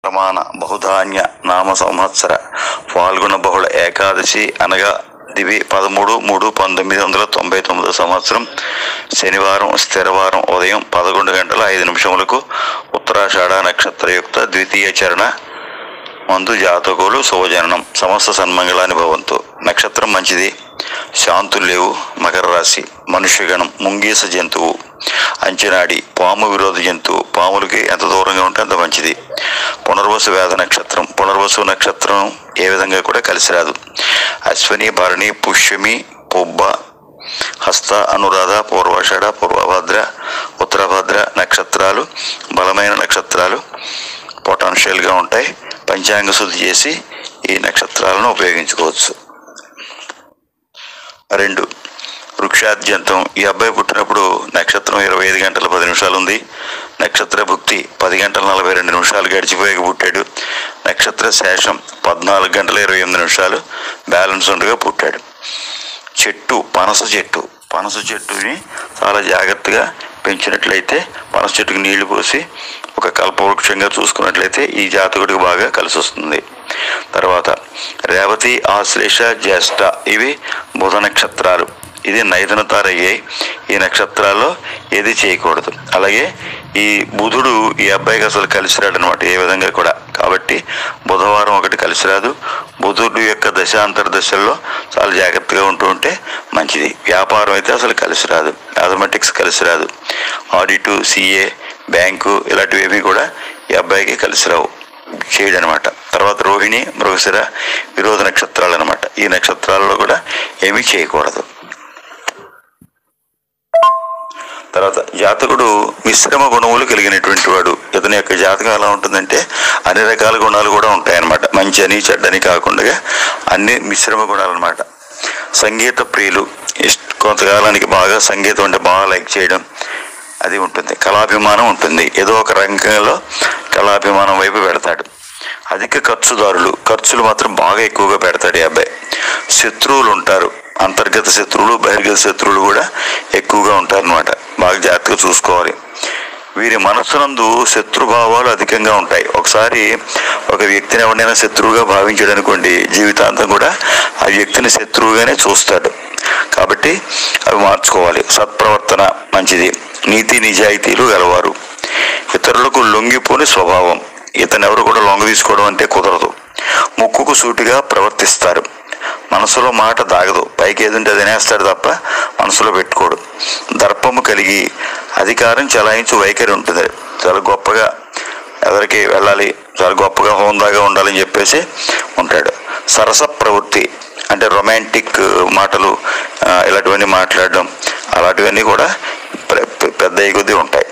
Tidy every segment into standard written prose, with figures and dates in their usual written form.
వర్తమాన బహుధాన్య నామ సంవత్సర ఫాల్గుణ బహుళ ఏకాదశి అనగా దివి 13/3/1999 సంవత్సరం శనివారం స్థిరవారం ఉదయం 11:05 ఉత్తరాషాఢ నక్షత్రయుక్త ద్వితీయ చరణ మందు జాతకులు శుభజననం. సమస్త సన్మంగళాన్ని భవంతు. నక్షత్రం మంచిది. శాంతులు లేవు. మకర రాశి. మనుష్యగణం ముంగీస జంతువు. అంచనాడి పాము విరోధ జంతువు. పాములకి ఎంత దూరంగా ఉంటే అంత మంచిది. పునర్వసు వేద నక్షత్రం. పునర్వసు నక్షత్రం ఏ విధంగా కూడా కలిసి రాదు. అశ్విని భరణి పుష్యమి పుబ్బ హస్త అనురాధ పూర్వాషాఢ పూర్వభద్ర ఉత్తరభద్ర నక్షత్రాలు బలమైన నక్షత్రాలు, పొటెన్షియల్గా ఉంటాయి. పంచాంగ శుద్ధి చేసి ఈ నక్షత్రాలను ఉపయోగించుకోవచ్చు. 2. వృక్షాద్యంతం. ఈ అబ్బాయి పుట్టినప్పుడు నక్షత్రం 25:10 ఉంది. నక్షత్ర భుక్తి 10:42 గడిచిపోయాక పుట్టాడు. నక్షత్ర శేషం 14:28 బ్యాలెన్స్ ఉండగా పుట్టాడు. చెట్టు పనస చెట్టు. పనస చెట్టుని చాలా జాగ్రత్తగా పెంచినట్లయితే, పనస చెట్టుకి నీళ్లు పోసి ఒక కల్పవృక్షంగా చూసుకున్నట్లయితే ఈ జాతకుడికి బాగా కలిసి వస్తుంది. తర్వాత రేవతి ఆశ్లేష జ్యేష్ఠ ఇవి బుధ నక్షత్రాలు. ఇది నైదన తారయ్యాయి. ఈ నక్షత్రాల్లో ఏది చేయకూడదు. అలాగే ఈ బుధుడు ఈ అబ్బాయికి అసలు కలిసి రాడు అనమాట ఏ విధంగా కూడా. కాబట్టి బుధవారం ఒకటి కలిసి రాదు. బుధుడు యొక్క దశాంతర దశల్లో చాలా జాగ్రత్తగా ఉంటే మంచిది. వ్యాపారం అయితే అసలు కలిసి రాదు. మ్యాథమెటిక్స్ కలిసి రాదు. ఆడిటు, సిఏ, బ్యాంకు ఇలాంటివి ఏవి కూడా ఈ అబ్బాయికి కలిసి రావు, చేయడనమాట. తర్వాత రోహిణి మృగశిర విరోధ నక్షత్రాలు అనమాట. ఈ నక్షత్రాలలో కూడా ఏమీ చేయకూడదు. తర్వాత జాతకుడు మిశ్రమ గుణములు కలిగినటువంటి వాడు. ఇతని యొక్క జాతకం ఎలా ఉంటుందంటే అన్ని రకాల గుణాలు కూడా ఉంటాయన్నమాట. మంచి అని చెడ్డని కాకుండా అన్ని మిశ్రమ గుణాలు అనమాట. సంగీత ప్రియులు. కొంతకాలానికి బాగా సంగీతం అంటే బాగా లైక్ చేయడం అది ఉంటుంది. కళాభిమానం ఉంటుంది. ఏదో ఒక రంగంలో కళాభిమానం వైపు పెడతాడు. అధిక ఖర్చుదారులు. ఖర్చులు మాత్రం బాగా ఎక్కువగా పెడతాడు ఈ అబ్బాయి. శత్రువులు ఉంటారు. అంతర్గత శత్రువులు బహిర్గత శత్రువులు కూడా ఎక్కువగా ఉంటారన్నమాట. బాగా జాగ్రత్తగా చూసుకోవాలి. వీరి మనస్సునందు శత్రుభావాలు అధికంగా ఉంటాయి. ఒకసారి ఒక వ్యక్తిని ఎవరైనా శత్రువుగా భావించాడు అనుకోండి, జీవితాంతం కూడా ఆ వ్యక్తిని శత్రువుగానే చూస్తాడు. కాబట్టి అవి మార్చుకోవాలి. సత్ప్రవర్తన మంచిది. నీతి నిజాయితీలు గలవారు. ఇతరులకు లొంగిపోని స్వభావం. ఇతను ఎవరు కూడా లొంగ తీసుకోవడం అంటే కుదరదు. ముక్కుకు సూటిగా ప్రవర్తిస్తారు. మనసులో మాట దాగదు. పైకి ఏదంటే అది తినేస్తాడు తప్ప మనసులో పెట్టుకోడు. దర్పము కలిగి అధికారం చలాయించు వైఖరి ఉంటుంది. చాలా గొప్పగా ఎవరికి వెళ్ళాలి, చాలా గొప్పగా హోందాగా ఉండాలని చెప్పేసి ఉంటాడు. సరస ప్రవృత్తి అంటే రొమాంటిక్ మాటలు ఇలాంటివన్నీ మాట్లాడడం అలాంటివన్నీ కూడా పెద్ద కొద్దీ ఉంటాయి.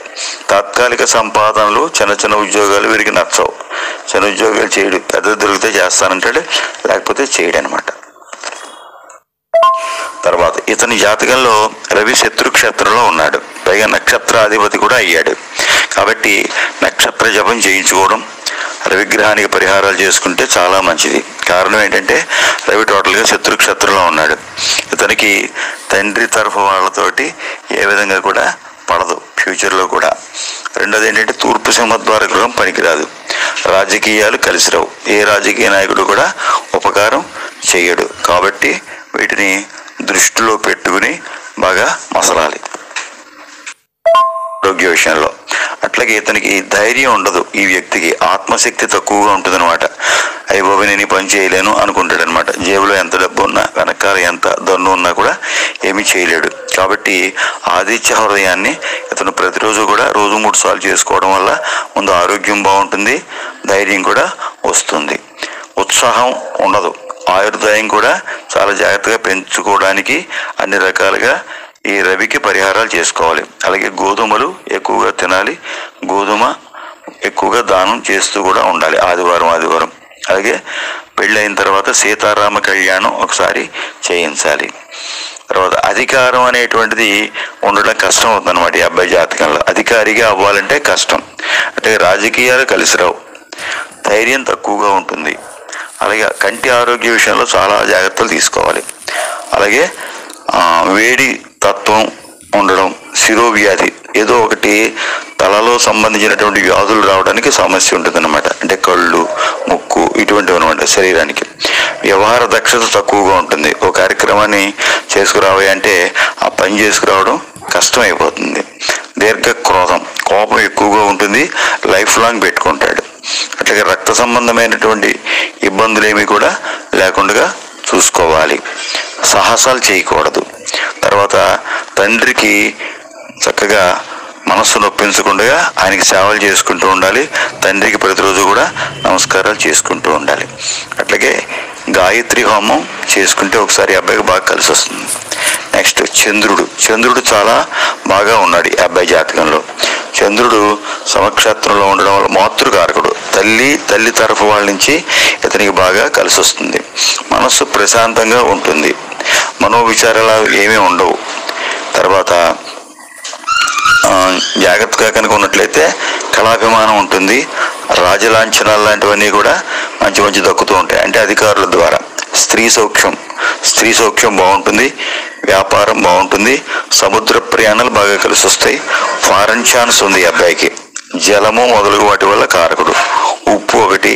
తాత్కాలిక సంపాదనలు, చిన్న చిన్న ఉద్యోగాలు వీరికి నచ్చవు. చిన్న ఉద్యోగాలు చేయడు. పెద్ద దొరికితే చేస్తానంటాడు, లేకపోతే చేయడు అనమాట. తర్వాత ఇతని జాతకంలో రవి శత్రుక్షేత్రంలో ఉన్నాడు. పైగా నక్షత్రాధిపతి కూడా అయ్యాడు. కాబట్టి నక్షత్ర జపం చేయించుకోవడం, రవిగ్రహానికి పరిహారాలు చేసుకుంటే చాలా మంచిది. కారణం ఏంటంటే రవి టోటల్గా శత్రుక్షేత్రంలో ఉన్నాడు. ఇతనికి తండ్రి తరఫు వాళ్ళతోటి ఏ విధంగా కూడా పడదు ఫ్యూచర్లో కూడా. రెండోది ఏంటంటే తూర్పు సింహద్వార గృహం పనికిరాదు. రాజకీయాలు కలిసి రావు. ఏ రాజకీయ నాయకుడు కూడా ఉపకారం చేయడు. కాబట్టి వీటిని దృష్టిలో పెట్టుకుని బాగా మసలాలి. ఆరోగ్య విషయంలో అట్లాగే ఇతనికి ధైర్యం ఉండదు. ఈ వ్యక్తికి ఆత్మశక్తి తక్కువగా ఉంటుంది అనమాట. అయ్యబాబు నేను ఈ పని చేయలేను అనుకుంటాడు అనమాట. జేబులో ఎంత డబ్బు ఉన్నా, వెనకాల ఎంత దన్ను ఉన్నా కూడా ఏమీ చేయలేడు. కాబట్టి ఆదిత్య హృదయాన్ని ఇతను ప్రతిరోజు కూడా రోజు 3 సార్లు చేసుకోవడం వల్ల ముందు ఆరోగ్యం బాగుంటుంది, ధైర్యం కూడా వస్తుంది. ఉత్సాహం ఉండదు. ఆయుర్దాయం కూడా చాలా జాగ్రత్తగా పెంచుకోవడానికి అన్ని రకాలుగా ఈ రవికి పరిహారాలు చేసుకోవాలి. అలాగే గోధుమలు ఎక్కువగా తినాలి. గోధుమ ఎక్కువగా దానం చేస్తూ కూడా ఉండాలి ఆదివారం. అలాగే పెళ్ళైన తర్వాత సీతారామ కళ్యాణం ఒకసారి చేయించాలి. తర్వాత అధికారం అనేటువంటిది ఉండడం కష్టం అవుతుందన్నమాట. ఈ అబ్బాయి జాతకంలో అధికారిగా అవ్వాలంటే కష్టం. అంటే రాజకీయాలు కలిసి రావు. ధైర్యం తక్కువగా ఉంటుంది. అలాగే కంటి ఆరోగ్య విషయంలో చాలా జాగ్రత్తలు తీసుకోవాలి. అలాగే వేడి తత్వం ఉండడం, శిరోవ్యాధి ఏదో ఒకటి తలలో సంబంధించినటువంటి వ్యాధులు రావడానికి సమస్య ఉంటుంది అనమాట. అంటే కళ్ళు, శరీరానికి. వ్యవహార దక్షత తక్కువగా ఉంటుంది. ఒక కార్యక్రమాన్ని చేసుకురావాలి అంటే ఆ పని చేసుకురావడం కష్టమైపోతుంది. దీర్ఘ క్రోధం, కోపం ఎక్కువగా ఉంటుంది, లైఫ్ లాంగ్ పెట్టుకుంటాడు. అట్లాగే రక్త సంబంధమైనటువంటి ఇబ్బందులు ఏమీ కూడా లేకుండా చూసుకోవాలి. సాహసాలు చేయకూడదు. తర్వాత తండ్రికి చక్కగా మనస్సు నొప్పించకుండా ఆయనకి సేవలు చేసుకుంటూ ఉండాలి. తండ్రికి ప్రతిరోజు కూడా నమస్కారాలు చేసుకుంటూ ఉండాలి. అట్లాగే గాయత్రి హోమం చేసుకుంటే ఒకసారి అబ్బాయికి బాగా కలిసి వస్తుంది. నెక్స్ట్ చంద్రుడు చాలా బాగా ఉన్నాడు ఈ అబ్బాయి జాతకంలో. చంద్రుడు సమక్షేత్రంలో ఉండడం వల్ల మాతృకారకుడు. తల్లి తరఫు వాళ్ళ నుంచి ఇతనికి బాగా కలిసి వస్తుంది. మనస్సు ప్రశాంతంగా ఉంటుంది. మనోవిచారాలు ఏమీ ఉండవు. తర్వాత జాగ్రత్తగా కనుక ఉన్నట్లయితే కళాభిమానం ఉంటుంది. రాజలాంఛనాలు లాంటివన్నీ కూడా మంచి దక్కుతూ ఉంటాయి, అంటే అధికారుల ద్వారా. స్త్రీ సౌఖ్యం బాగుంటుంది. వ్యాపారం బాగుంటుంది. సముద్ర ప్రయాణాలు బాగా కలిసి వస్తాయి. ఫారెన్ ఛాన్స్ ఉంది ఈ అబ్బాయికి. జలము మొదలగు వాటి వల్ల కారకుడు. ఉప్పు ఒకటి,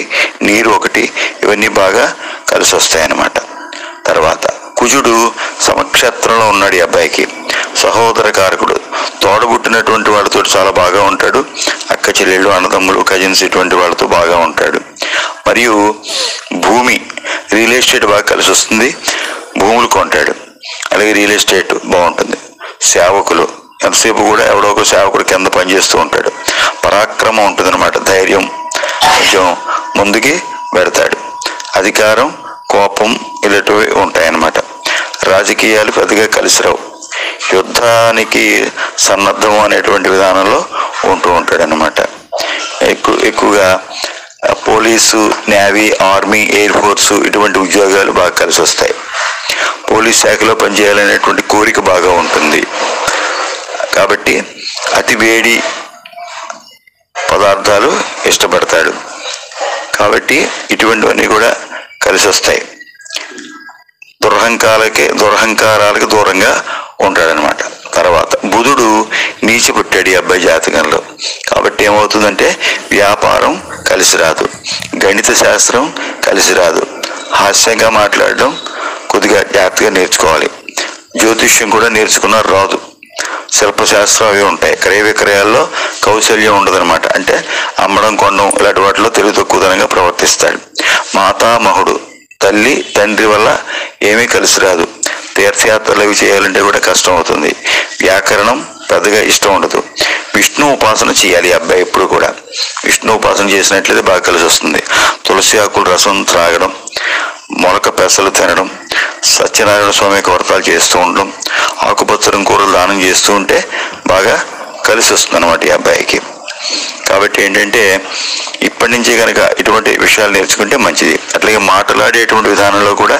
నీరు ఒకటి, ఇవన్నీ బాగా కలిసి వస్తాయి అన్నమాట. తర్వాత కుజుడు సమక్షేత్రంలో ఉన్నాడు ఈ అబ్బాయికి. సహోదర కారకుడు. తోడబుట్టినటువంటి వాళ్ళతో చాలా బాగా ఉంటాడు. అక్క చెల్లెళ్ళు, అన్నదమ్ములు, కజిన్స్ ఇటువంటి వాళ్ళతో బాగా ఉంటాడు. మరియు భూమి, రియల్ ఎస్టేట్ బాగా కలిసి వస్తుంది. భూములు కొంటాడు. అలాగే రియల్ ఎస్టేట్ బాగుంటుంది. సేవకులు, ఎంతసేపు కూడా ఎవడో ఒక సేవకుడు కింద పనిచేస్తూ ఉంటాడు. పరాక్రమం ఉంటుంది అనమాట. ధైర్యం, కొంచెం ముందుకి పెడతాడు. అధికారం, కోపం ఇలాంటివి ఉంటాయన్నమాట. రాజకీయాలు పెద్దగా కలిసి రావు. యుద్ధానికి సన్నద్ధం అనేటువంటి విధానంలో ఉంటూ ఉంటాడు అన్నమాట. ఎక్కువగా police, navy, army, air force ఇటువంటి ఉద్యోగాలు బాగా కలిసి వస్తాయి. పోలీస్ శాఖలో పనిచేయాలనేటువంటి కోరిక బాగా ఉంటుంది. కాబట్టి అతి వేడి పదార్థాలు ఇష్టపడతాడు. కాబట్టి ఇటువంటివన్నీ కూడా కలిసి వస్తాయి. దురహంకారాలకి దూరంగా ఉంటాడనమాట. తర్వాత బుధుడు నీచిపుట్టాడు ఈ అబ్బాయి జాతకంలో. కాబట్టి ఏమవుతుందంటే వ్యాపారం కలిసి రాదు, గణిత శాస్త్రం కలిసి రాదు, హాస్యంగా మాట్లాడడం కొద్దిగా జాగ్రత్తగా నేర్చుకోవాలి. జ్యోతిష్యం కూడా నేర్చుకున్నా రాదు. శిల్పశాస్త్రం అవి ఉంటాయి. క్రయ విక్రయాల్లో కౌశల్యం ఉండదనమాట. అంటే అమ్మడం, కొనడం ఇలాంటి వాటిలో తెలివి తక్కువదనంగా ప్రవర్తిస్తాడు. మాతామహుడు, తల్లి తండ్రి వల్ల ఏమీ కలిసి రాదు. తీర్థయాత్రలు అవి చేయాలంటే కూడా కష్టం అవుతుంది. వ్యాకరణం పెద్దగా ఇష్టం ఉండదు. విష్ణు ఉపాసన చేయాలి అబ్బాయి ఎప్పుడు కూడా. విష్ణు ఉపాసన చేసినట్లయితే బాగా కలిసి వస్తుంది. తులసి ఆకుల రసం త్రాగడం, మొలక పెసలు తినడం, సత్యనారాయణ స్వామి వ్రతాలు చేస్తూ ఉండడం, ఆకుపచ్చరం కూరలు దానం చేస్తూ ఉంటే బాగా కలిసి వస్తుంది అన్నమాట ఈ అబ్బాయికి. కాబట్టి ఏంటంటే ఇప్పటి నుంచే కనుక ఇటువంటి విషయాలు నేర్చుకుంటే మంచిది. అట్లాగే మాట్లాడేటువంటి విధానంలో కూడా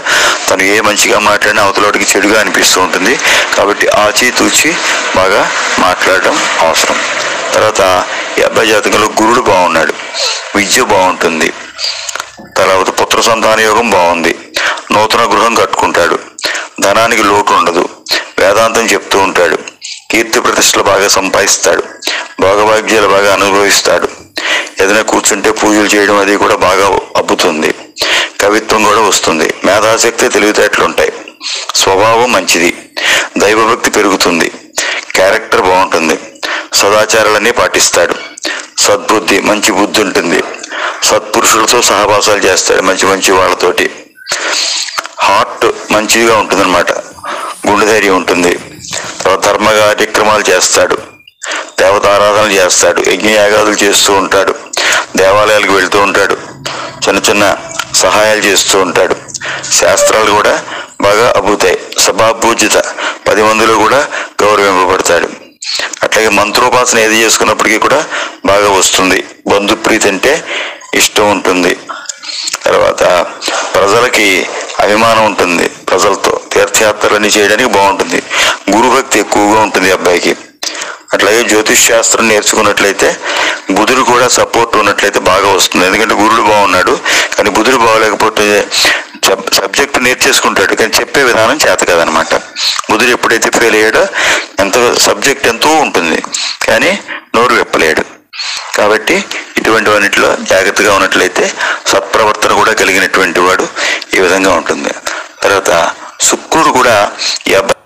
తను ఏ మంచిగా మాట్లాడినా అవతలకి చెడుగా అనిపిస్తూ ఉంటుంది. కాబట్టి ఆచితూచి బాగా మాట్లాడడం అవసరం. తర్వాత ఈ అబ్బాయి జాతకంలో గురుడు బాగున్నాడు. విద్య బాగుంటుంది. తర్వాత పుత్ర సంతాన యోగం బాగుంది. నూతన గృహం కట్టుకుంటాడు. ధనానికి లోటు ఉండదు. వేదాంతం చెప్తూ ఉంటాడు. కీర్తి ప్రతిష్టలు బాగా సంపాదిస్తాడు. భోగభాగ్యాలు బాగా అనుభవిస్తాడు. ఏదైనా కూర్చుంటే పూజలు చేయడం అది కూడా బాగా అబ్బుతుంది. కవిత్వం కూడా వస్తుంది. మేధాశక్తి, తెలివితేటలు ఉంటాయి. స్వభావం మంచిది. దైవభక్తి పెరుగుతుంది. క్యారెక్టర్ బాగుంటుంది. సదాచారాలన్నీ పాటిస్తాడు. సద్బుద్ధి, మంచి బుద్ధి ఉంటుంది. సత్పురుషులతో సహవాసాలు చేస్తాడు, మంచి వాళ్ళతోటి. హార్ట్ మంచిగా ఉంటుంది అనమాట. గుండె ధైర్యం ఉంటుంది. తర్వాత ధర్మ కార్యక్రమాలు చేస్తాడు. దేవతారాధనలు చేస్తాడు. యజ్ఞయాగాదులు చేస్తూ ఉంటాడు. దేవాలయాలకు వెళ్తూ ఉంటాడు. చిన్న సహాయాలు చేస్తూ ఉంటాడు. శాస్త్రాలు కూడా బాగా అబ్బుతాయి. సభాపూజిత, 10 మందిలో కూడా గౌరవింపబడతాడు. అట్లాగే మంత్రోపాసన ఏది చేసుకున్నప్పటికీ కూడా బాగా వస్తుంది. బంధుప్రీతి అంటే ఇష్టం ఉంటుంది. తర్వాత ప్రజలకి అభిమానం ఉంటుంది. ప్రజలతో తీర్థయాత్రలన్నీ చేయడానికి బాగుంటుంది. గురుభక్తి ఎక్కువగా ఉంటుంది అబ్బాయికి. అట్లాగే జ్యోతిష్ శాస్త్రం నేర్చుకున్నట్లయితే బుధుడు కూడా సపోర్ట్ ఉన్నట్లయితే బాగా వస్తుంది. ఎందుకంటే గురుడు బాగున్నాడు, కానీ బుధుడు బాగోలేకపోతే సబ్జెక్ట్ నేర్చేసుకుంటాడు, కానీ చెప్పే విధానం చేత కదనమాట. బుధుడు ఎప్పుడైతే ఫెయిల్ అయ్యాడో సబ్జెక్ట్ ఎంతో ఉంటుంది, కానీ నోరు విప్పలేడు. కాబట్టి ఇటువంటివన్నిటిలో జాగ్రత్తగా ఉన్నట్లయితే సత్ప్రవర్తన కూడా కలిగి కలిగినటువంటి వాడు ఈ విధంగా ఉంటుంది. తర్వాత శుక్రుడు కూడా ఈ అబ్బాయి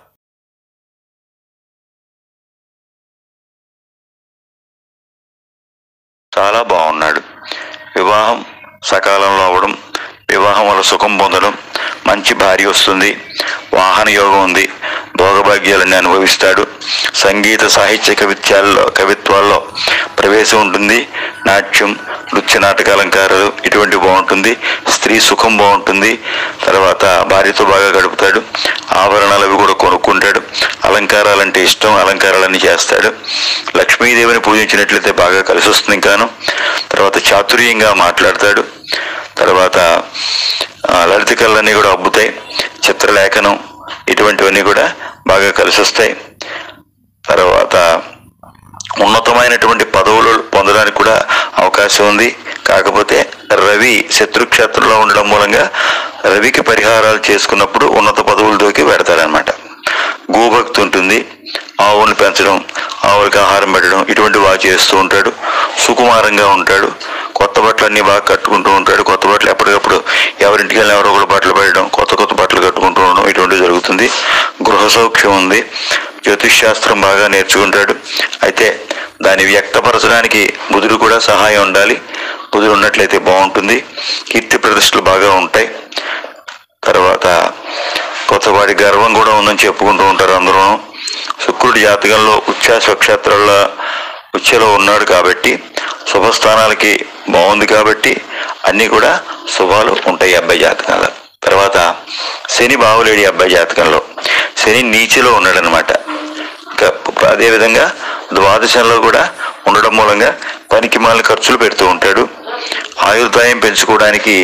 చాలా బాగున్నాడు. వివాహం సకాలంలో అవ్వడం, వివాహం వల్ల సుఖం పొందడం, మంచి భార్య వస్తుంది, వాహన యోగం ఉంది, భోగభాగ్యాలన్నీ అనుభవిస్తాడు. సంగీత సాహిత్య కవిత్వాల్లో ప్రవేశం ఉంటుంది. నాట్యం, నృత్య నాటక అలంకారాలు ఇటువంటి బాగుంటుంది. స్త్రీ సుఖం బాగుంటుంది. తర్వాత భార్యతో బాగా గడుపుతాడు. ఆభరణాలు అవి కూడా కొనుక్కుంటాడు. అలంకారాలంటే ఇష్టం, అలంకారాలన్నీ చేస్తాడు. లక్ష్మీదేవిని పూజించినట్లయితే బాగా కలిసి వస్తుంది. ఇంకాను తర్వాత చాతుర్యంగా మాట్లాడతాడు. తర్వాత లలిత కళలన్నీ కూడా అబ్బుతాయి. చిత్రలేఖనం ఇటువంటివన్నీ కూడా బాగా కలిసి వస్తాయి. తర్వాత ఉన్నతమైనటువంటి పదవులు పొందడానికి కూడా అవకాశం ఉంది. కాకపోతే రవి శత్రుక్షేత్రంలో ఉండడం మూలంగా రవికి పరిహారాలు చేసుకున్నప్పుడు ఉన్నత పదవులతోకి పెడతాడనమాట. గోభక్తి ఉంటుంది. ఆవులను పెంచడం, ఆవులకి ఆహారం పెట్టడం ఇటువంటి బాగా చేస్తూ ఉంటాడు. సుకుమారంగా ఉంటాడు. కొత్త బట్టలు అన్నీ బాగా కట్టుకుంటూ ఉంటాడు. కొత్త బట్టలు ఎప్పటికప్పుడు ఎవరింటికి వెళ్ళిన ఎవరో ఒకరు బట్టలు పెట్టడం, కొత్త కొత్త బట్టలు కట్టుకుంటూ ఉండడం ఇటువంటివి జరుగుతుంది. గృహ సౌఖ్యం ఉంది. జ్యోతిష్ శాస్త్రం బాగా నేర్చుకుంటాడు. అయితే దాన్ని వ్యక్తపరచడానికి బుధుడు కూడా సహాయం ఉండాలి. బుధుడు ఉన్నట్లయితే బాగుంటుంది. కీర్తి ప్రతిష్టలు బాగా ఉంటాయి. తర్వాత కొత్తవాడి గర్వం కూడా ఉందని చెప్పుకుంటూ ఉంటారు అందరూ. శుక్రుడి జాతకంలో ఉచ్చ స్వక్షేత్రాల్లో ఉచ్చలో ఉన్నాడు కాబట్టి శుభస్థానాలకి బాగుంది కాబట్టి అన్నీ కూడా శుభాలు ఉంటాయి అబ్బాయి జాతకంలో. తర్వాత శని బాగులేడు అబ్బాయి జాతకంలో. శని నీచిలో ఉన్నాడనమాట. ఇంకా అదేవిధంగా ద్వాదశంలో కూడా ఉండడం మూలంగా పనికి మాలిన ఖర్చులు పెడుతూ ఉంటాడు. ఆయుర్దాయం పెంచుకోవడానికి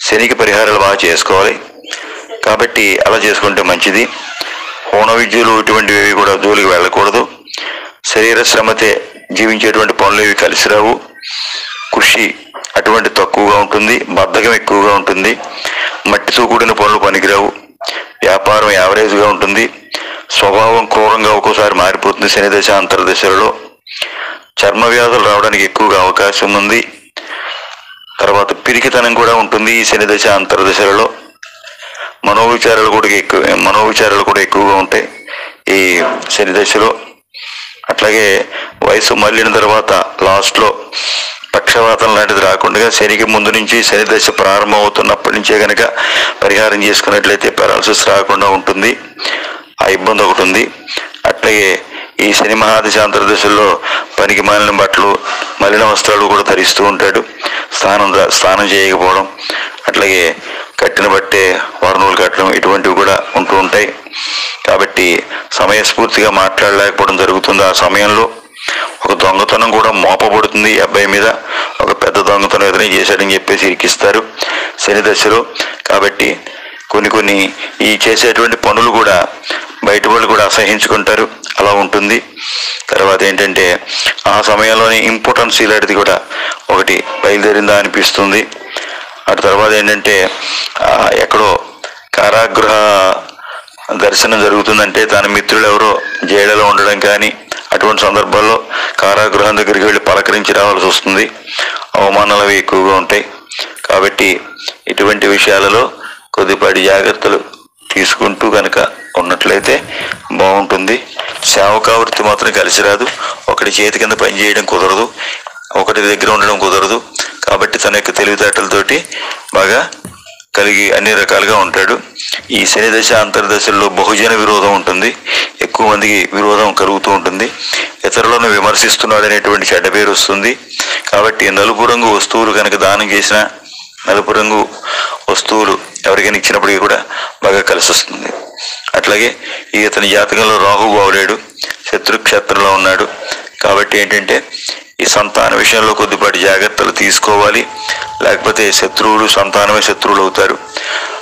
శనికి పరిహారాలు బాగా చేసుకోవాలి. కాబట్టి అలా చేసుకుంటే మంచిది. హోమ విద్యలు ఇటువంటివి కూడా జోలికి వెళ్ళకూడదు. శరీర శ్రమతే జీవించేటువంటి పనులు ఇవి కలిసి రావు. కృషి అటువంటి తక్కువగా ఉంటుంది. బద్ధకం ఎక్కువగా ఉంటుంది. మట్టితో కూడిన పనులు పనికిరావు. వ్యాపారం యావరేజ్గా ఉంటుంది. స్వభావం క్రూరంగా ఒక్కోసారి మారిపోతుంది శని దశ అంతర్దశలలో. చర్మ వ్యాధులు రావడానికి ఎక్కువగా అవకాశం ఉంది. తర్వాత పిరికితనం కూడా ఉంటుంది ఈ శని దశ అంతర్దశలలో. మనోవిచారాలు కూడా ఎక్కువగా ఉంటాయి ఈ శని దశలో. అట్లాగే వయసు మళ్ళిన తర్వాత లాస్ట్లో పక్షవాతం లాంటిది రాకుండా శనికి ముందు నుంచి శని దశ ప్రారంభం అవుతున్నప్పటి నుంచే కనుక పరిహారం చేసుకున్నట్లయితే పెరాలసిస్ రాకుండా ఉంటుంది. ఆ ఇబ్బంది ఒకటి ఉంది. అట్లాగే ఈ శని మహాదశ అంతర్దశల్లో పనికి మాలిన బట్టలు, మలిన వస్త్రాలు కూడా ధరిస్తూ ఉంటాడు. స్నానం చేయకపోవడం, అట్లాగే కట్టిన బట్టే వర్ణులు కట్టడం ఇటువంటివి కూడా ఉంటూ ఉంటాయి. కాబట్టి సమయస్ఫూర్తిగా మాట్లాడలేకపోవడం జరుగుతుంది. ఆ సమయంలో ఒక దొంగతనం కూడా మోపబడుతుంది ఈ అబ్బాయి మీద. ఒక పెద్ద దొంగతనం ఏదైనా చేశాడని చెప్పేసి ఇరికిస్తారు శని దశలో. కాబట్టి కొన్ని ఈ చేసేటువంటి పనులు కూడా బయట వాళ్ళు కూడా అసహించుకుంటారు. అలా ఉంటుంది. తర్వాత ఏంటంటే ఆ సమయంలోనే ఇంపార్టెన్స్ ఇలాంటిది కూడా ఒకటి బయలుదేరిందా అనిపిస్తుంది. అటు తర్వాత ఏంటంటే ఎక్కడో కారాగృహ దర్శనం జరుగుతుందంటే తన మిత్రులు ఎవరో జైలులో ఉండడం కానీ అటువంటి సందర్భాల్లో కారాగృహం దగ్గరికి వెళ్ళి పలకరించి రావాల్సి వస్తుంది. అవమానాలు అవి ఎక్కువగా ఉంటాయి. కాబట్టి ఇటువంటి విషయాలలో కొద్దిపాటి జాగ్రత్తలు తీసుకుంటూ కనుక ఉన్నట్లయితే బాగుంటుంది. సేవకావృత్తి మాత్రం కలిసి రాదు. ఒకటి చేతి కింద పనిచేయడం కుదరదు, ఒకటి దగ్గర ఉండడం కుదరదు. కాబట్టి తన యొక్క తెలివితేటలతోటి బాగా కలిగి అన్ని రకాలుగా ఉంటాడు. ఈ శని దశ అంతర్దశల్లో బహుజన విరోధం ఉంటుంది. ఎక్కువ మందికి విరోధం కలుగుతూ ఉంటుంది. ఇతరులను విమర్శిస్తున్నాడు అనేటువంటి చెడ్డ పేరు వస్తుంది. కాబట్టి నలుపు రంగు వస్తువులు కనుక దానం చేసిన, నలుపు రంగు వస్తువులు ఎవరికైనా ఇచ్చినప్పటికీ కూడా బాగా కలిసి వస్తుంది. అట్లాగే ఇతని జాతకంలో రాహు బావులేడు, శత్రుక్షేత్రంలో ఉన్నాడు. కాబట్టి ఏంటంటే ఈ సంతాన విషయంలో కొద్దిపాటి జాగ్రత్తలు తీసుకోవాలి. లేకపోతే శత్రువులు సంతానమే శత్రువులు అవుతారు.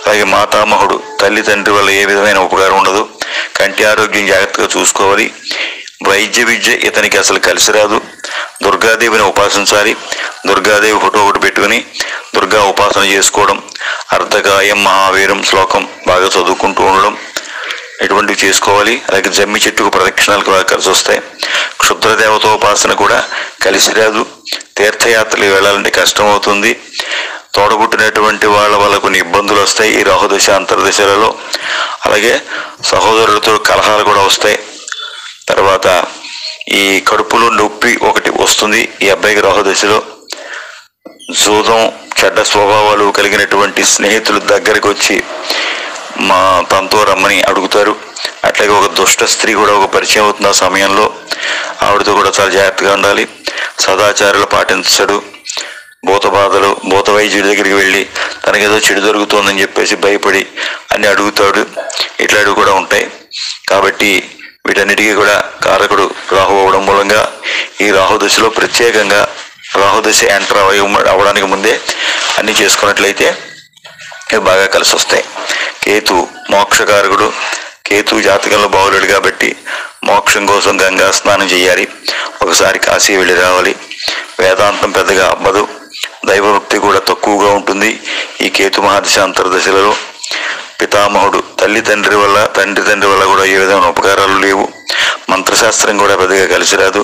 అలాగే మాతామహుడు తల్లి తండ్రి వల్ల ఏ విధమైన ఉపకారం ఉండదు. కంటి ఆరోగ్యం జాగ్రత్తగా చూసుకోవాలి. వైద్య విద్య ఇతనికి అసలు కలిసి రాదు. దుర్గాదేవిని ఉపాసించాలి. దుర్గాదేవి ఫోటో ఒకటి పెట్టుకుని దుర్గా ఉపాసన చేసుకోవడం, అర్ధకాయం మహావీరం శ్లోకం బాగా చదువుకుంటూ ఉండడం ఇటువంటివి చేసుకోవాలి. అలాగే జమ్మి చెట్టుకు ప్రదక్షిణాలకు బాగా కలిసి వస్తాయి. క్షుద్ర దేవతోపాసన కూడా కలిసి రాదు. తీర్థయాత్రలు వెళ్ళాలంటే కష్టం అవుతుంది. తోడబుట్టినటువంటి వాళ్ళ వల్ల కొన్ని ఇబ్బందులు వస్తాయి ఈ రాహుదశ అంతర్దశలలో. అలాగే సహోదరులతో కలహాలు కూడా వస్తాయి. తర్వాత ఈ కడుపులో నొప్పి ఒకటి వస్తుంది ఈ అబ్బాయికి రాహుదశలో. జూదం, చెడ్డ స్వభావాలు కలిగినటువంటి స్నేహితులు దగ్గరికి వచ్చి తనతో రమ్మని అడుగుతారు. అట్లాగే ఒక దుష్ట స్త్రీ కూడా ఒక పరిచయం అవుతుంది ఆ సమయంలో. ఆవిడతో కూడా చాలా జాగ్రత్తగా ఉండాలి. సదాచారాలు పాటించడు. భూత వైద్యుడి దగ్గరికి వెళ్ళి తనకేదో చెడు జరుగుతోందని చెప్పేసి భయపడి అన్ని అడుగుతాడు. ఇట్లాంటివి కూడా ఉంటాయి. కాబట్టి వీటన్నిటికీ కూడా కారకుడు రాహు అవ్వడం మూలంగా ఈ రాహుదశలో ప్రత్యేకంగా రాహుదశ ఎంటర్ అవ్వడానికి ముందే అన్ని చేసుకున్నట్లయితే ఇవి బాగా కలిసి వస్తాయి. కేతు మోక్షకారకుడు. కేతు జాతకంలో బాగులేడు కాబట్టి మోక్షం కోసం గంగా స్నానం చేయాలి. ఒకసారి కాశీ వెళ్ళి రావాలి. వేదాంతం పెద్దగా అవ్వదు. దైవభక్తి కూడా తక్కువగా ఉంటుంది ఈ కేతు మహాదశ అంతర్దశలలో. పితామహుడు తండ్రి తండ్రి వల్ల కూడా ఏ విధమైన ఉపకారాలు లేవు. మంత్రశాస్త్రం కూడా పెద్దగా కలిసి రాదు.